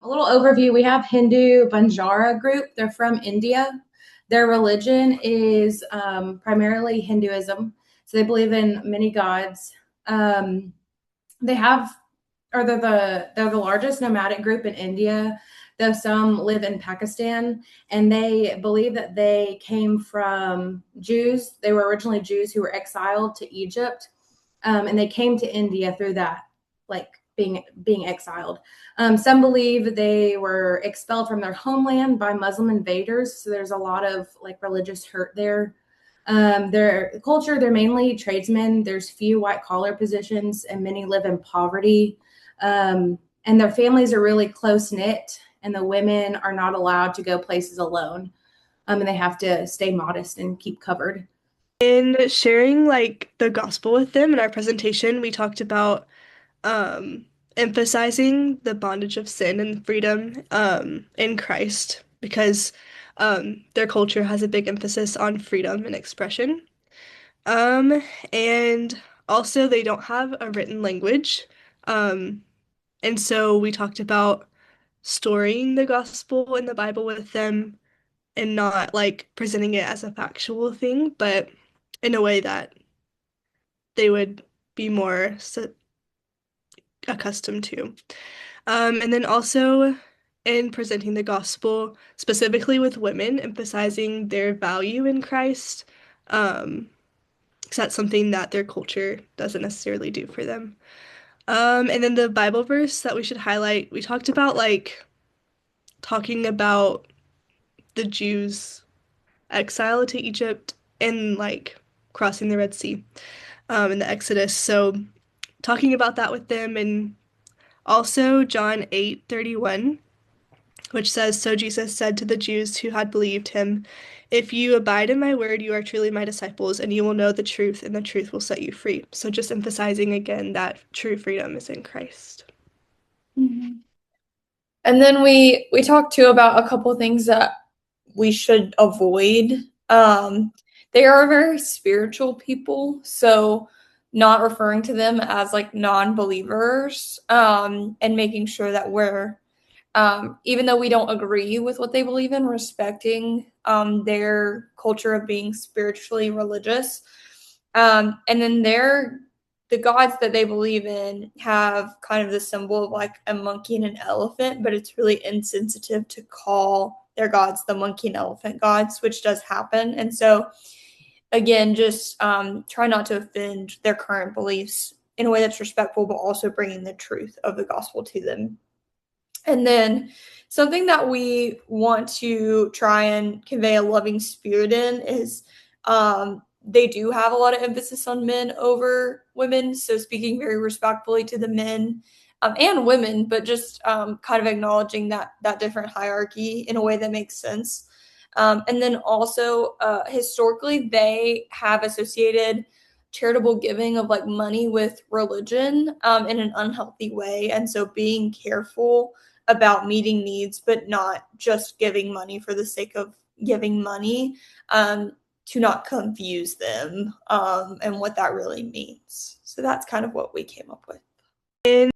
A little overview, we have Hindu Banjara group. They're from India. Their religion is primarily Hinduism. So they believe in many gods. Um, they have, or they're the largest nomadic group in India, though some live in Pakistan. And they believe that they came from Jews. They were originally Jews who were exiled to Egypt, and they came to India through that, like being exiled. Some believe they were expelled from their homeland by Muslim invaders. So there's a lot of like religious hurt there. Their culture, they're mainly tradesmen. There's few white collar positions, and many live in poverty. And their families are really close knit, and the women are not allowed to go places alone. And they have to stay modest and keep covered. In sharing like the gospel with them in our presentation, we talked about emphasizing the bondage of sin and freedom in Christ because their culture has a big emphasis on freedom and expression. Um, and also they don't have a written language. Um, and so we talked about storing the gospel in the Bible with them and not like presenting it as a factual thing, but in a way that they would be more accustomed to. And then also in presenting the gospel, specifically with women, emphasizing their value in Christ, because that's something that their culture doesn't necessarily do for them. And then the Bible verse that we should highlight, we talked about like talking about the Jews' exile to Egypt and like crossing the Red Sea, in the Exodus. So talking about that with them and also John 8:31, which says, "So Jesus said to the Jews who had believed him, 'If you abide in my word, you are truly my disciples, and you will know the truth, and the truth will set you free.'" So just emphasizing again that true freedom is in Christ. Mhm. And then we talked too about a couple things that we should avoid. They are very spiritual people, so not referring to them as like non-believers, and making sure that we're even though we don't agree with what they believe in, respecting their culture of being spiritually religious. And then the gods that they believe in have kind of the symbol of like a monkey and an elephant, but it's really insensitive to call their gods the monkey and elephant gods, which does happen. And so, again, just try not to offend their current beliefs in a way that's respectful, but also bringing the truth of the gospel to them. And then something that we want to try and convey a loving spirit in is they do have a lot of emphasis on men over women. So speaking very respectfully to the men and women, but just kind of acknowledging that different hierarchy in a way that makes sense. And then also historically, they have associated charitable giving of like money with religion in an unhealthy way. And so being careful about meeting needs, but not just giving money for the sake of giving money, to not confuse them, and what that really means. So that's kind of what we came up with. And